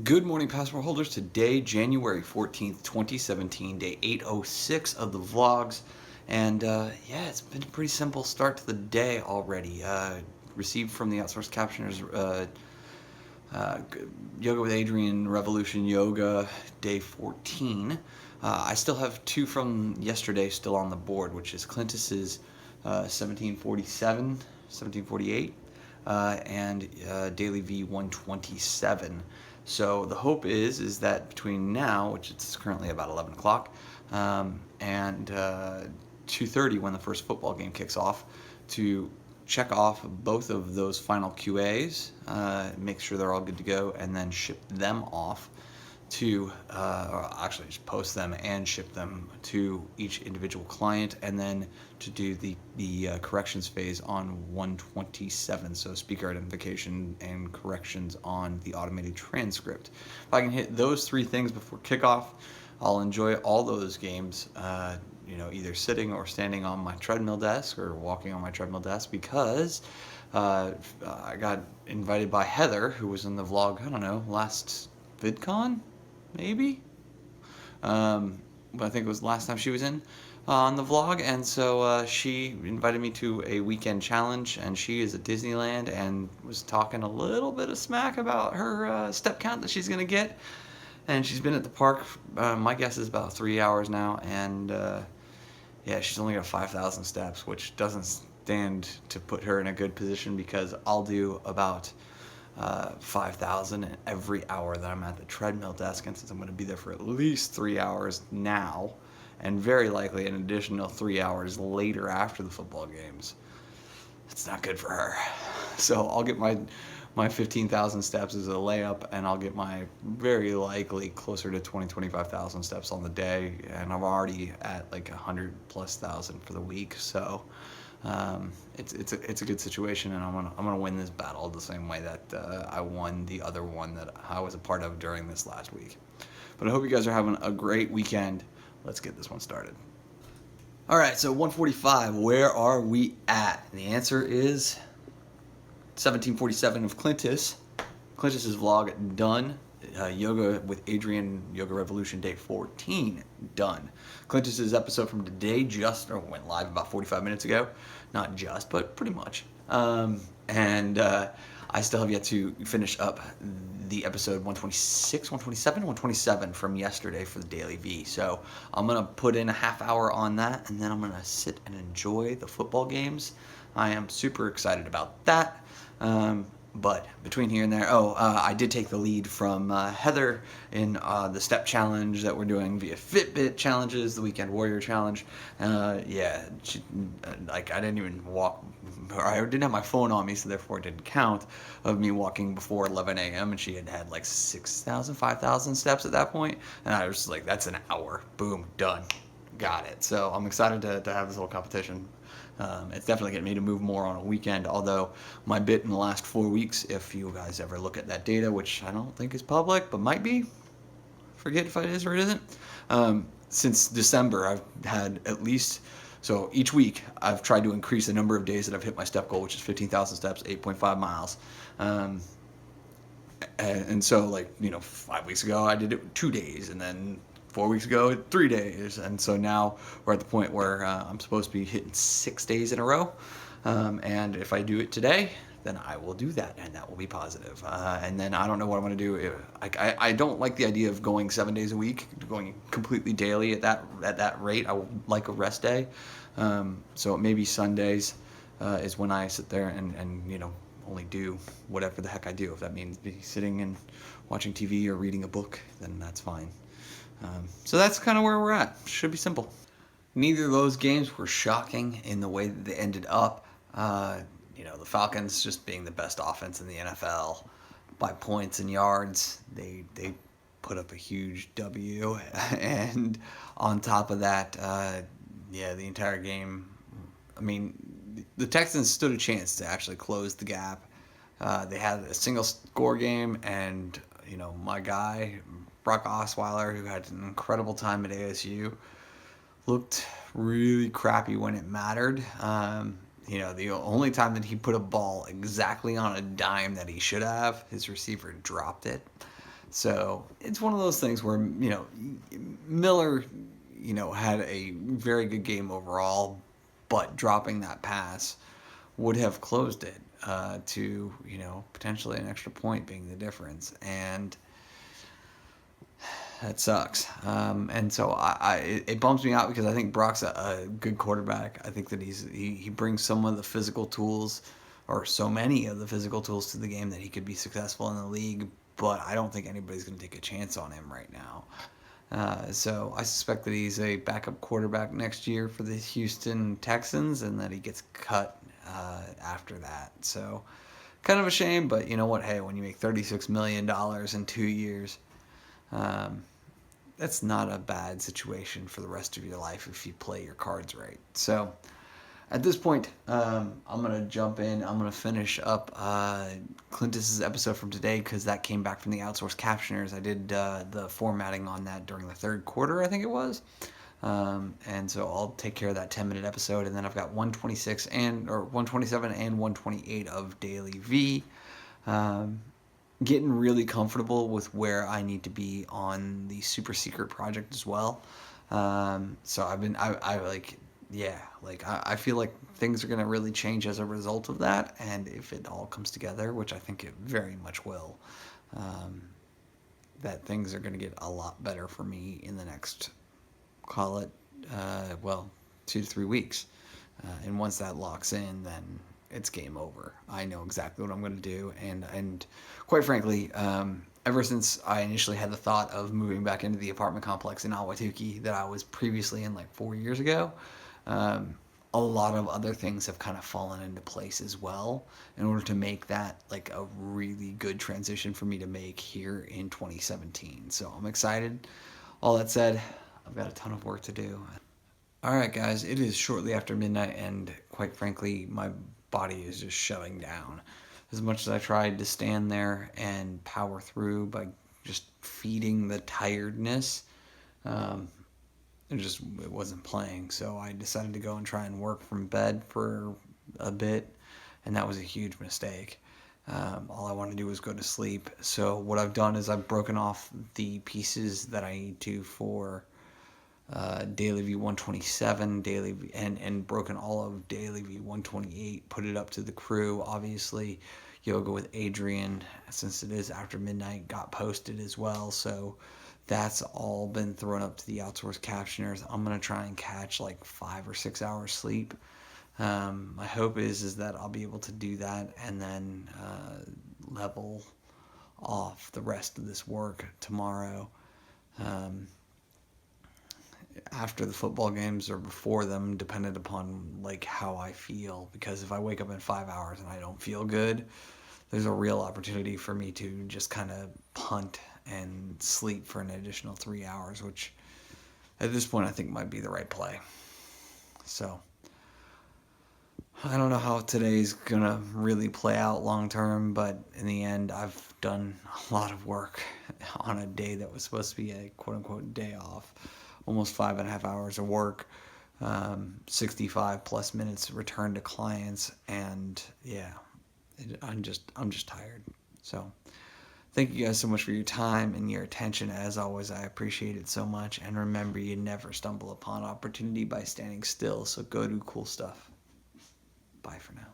Good morning, passport holders. Today, January 14th, 2017, day 806 of the vlogs. And yeah, it's been a pretty simple start to the day already. Received from the outsourced captioners uh, Yoga with Adrian Revolution Yoga, day 14. I still have two from yesterday still on the board, which is Clintus's 1747, 1748, and Daily V 127. So the hope is that between now, which it's currently about 11 o'clock, and 2:30 when the first football game kicks off, to check off both of those final QAs, make sure they're all good to go, and then ship them off to, or actually just post them and ship them to each individual client, and then to do the corrections phase on 127, so speaker identification and corrections on the automated transcript. If I can hit those three things before kickoff, I'll enjoy all those games, either sitting or standing on my treadmill desk or walking on my treadmill desk, because I got invited by Heather, who was in the vlog, I don't know, last VidCon, maybe? But I think it was the last time she was in on the vlog, and so she invited me to a weekend challenge, and she is at Disneyland and was talking a little bit of smack about her step count that she's going to get. And she's been at the park, my guess is about 3 hours now, and yeah, she's only got 5,000 steps, which doesn't stand to put her in a good position, because I'll do about 5,000 every hour that I'm at the treadmill desk, and since I'm going to be there for at least 3 hours now, and very likely an additional 3 hours later after the football games, it's not good for her. So I'll get my 15,000 steps as a layup, and I'll get my very likely closer to 25,000 steps on the day, and I'm already at like 100,000+ for the week. So it's a good situation, and I'm gonna win this battle the same way that I won the other one that I was a part of during this last week. But I hope you guys are having a great weekend. Let's get this one started. All right, so 145. Where are we at? And the answer is 1747 of Clintus. Clintus's vlog done. Yoga with Adrian, Yoga Revolution, day 14 done. Clintus's episode from today just went live about 45 minutes ago. Not just, but pretty much. And I still have yet to finish up the episode 126, 127, 127 from yesterday for the Daily V. So I'm going to put in a half hour on that, and then I'm going to sit and enjoy the football games. I am super excited about that. But between here and there, I did take the lead from Heather in the step challenge that we're doing via Fitbit challenges, the Weekend Warrior challenge. Yeah, I didn't even walk, or I didn't have my phone on me, so therefore it didn't count, of me walking before 11 a.m. and she had like 6,000, 5,000 steps at that point, and I was like, that's an hour, boom, done, got it. So I'm excited to have this little competition. It's definitely getting me to move more on a weekend, although my bit in the last 4 weeks, if you guys ever look at that data, which I don't think is public, but might be, forget if it is or it isn't, since December I've had at least, so each week I've tried to increase the number of days that I've hit my step goal, which is 15,000 steps, 8.5 miles. And so 5 weeks ago I did it 2 days, and then 4 weeks ago, 3 days, and so now we're at the point where I'm supposed to be hitting 6 days in a row, and if I do it today, then I will do that, and that will be positive. And then I don't know what I'm going to do. I don't like the idea of going 7 days a week, going completely daily at that rate. I would like a rest day, so maybe Sundays is when I sit there and only do whatever the heck I do. If that means be sitting and watching TV or reading a book, then that's fine. So that's kind of where we're at. Should be simple. Neither of those games were shocking in the way that they ended up. The Falcons just being the best offense in the NFL by points and yards. They put up a huge W, and on top of that, the entire game. I mean, the Texans stood a chance to actually close the gap. They had a single score game, and my guy Brock Osweiler, who had an incredible time at ASU, looked really crappy when it mattered. The only time that he put a ball exactly on a dime that he should have, his receiver dropped it. So it's one of those things where, Miller, had a very good game overall, but dropping that pass would have closed it to, potentially an extra point being the difference. And that sucks. And so it bums me out because I think Brock's a good quarterback. I think that he brings some of the physical tools, or so many of the physical tools to the game that he could be successful in the league. But I don't think anybody's going to take a chance on him right now. So I suspect that he's a backup quarterback next year for the Houston Texans, and that he gets cut after that. So kind of a shame, but you know what? Hey, when you make $36 million in 2 years, um, that's not a bad situation for the rest of your life if you play your cards right. So at this point, I'm going to jump in. I'm going to finish up Clintus's episode from today because that came back from the outsourced captioners. I did the formatting on that during the third quarter, I think it was. And so I'll take care of that 10-minute episode, and then I've got 127 and 128 of Daily V. Getting really comfortable with where I need to be on the super secret project as well. So I feel like things are going to really change as a result of that. And if it all comes together, which I think it very much will, that things are going to get a lot better for me in the next, call it, 2 to 3 weeks. And once that locks in, then it's game over. I know exactly what I'm going to do, and quite frankly, ever since I initially had the thought of moving back into the apartment complex in Ahwatukee that I was previously in like 4 years ago, a lot of other things have kind of fallen into place as well in order to make that like a really good transition for me to make here in 2017. So I'm excited. All that said, I've got a ton of work to do. All right, guys, it is shortly after midnight, and quite frankly, my body is just shutting down. As much as I tried to stand there and power through by just feeding the tiredness, um, it wasn't playing. So I decided to go and try and work from bed for a bit, and that was a huge mistake. All I wanted to do was go to sleep. So what I've done is I've broken off the pieces that I need to for Daily V 127, Daily V, and broken all of Daily V 128, put it up to the crew. Obviously, Yoga with Adrian, since it is after midnight, got posted as well. So that's all been thrown up to the outsourced captioners. I'm going to try and catch like 5 or 6 hours sleep. My hope is that I'll be able to do that and then level off the rest of this work tomorrow. After the football games or before them, dependent upon like how I feel, because if I wake up in 5 hours and I don't feel good, there's a real opportunity for me to just kind of punt and sleep for an additional 3 hours, which at this point I think might be the right play. So I don't know how today's gonna really play out long term, but in the end I've done a lot of work on a day that was supposed to be a quote unquote day off. Almost 5.5 hours of work, 65 plus minutes returned to clients, and yeah, I'm just tired. So thank you guys so much for your time and your attention. As always, I appreciate it so much. And remember, you never stumble upon opportunity by standing still. So go do cool stuff. Bye for now.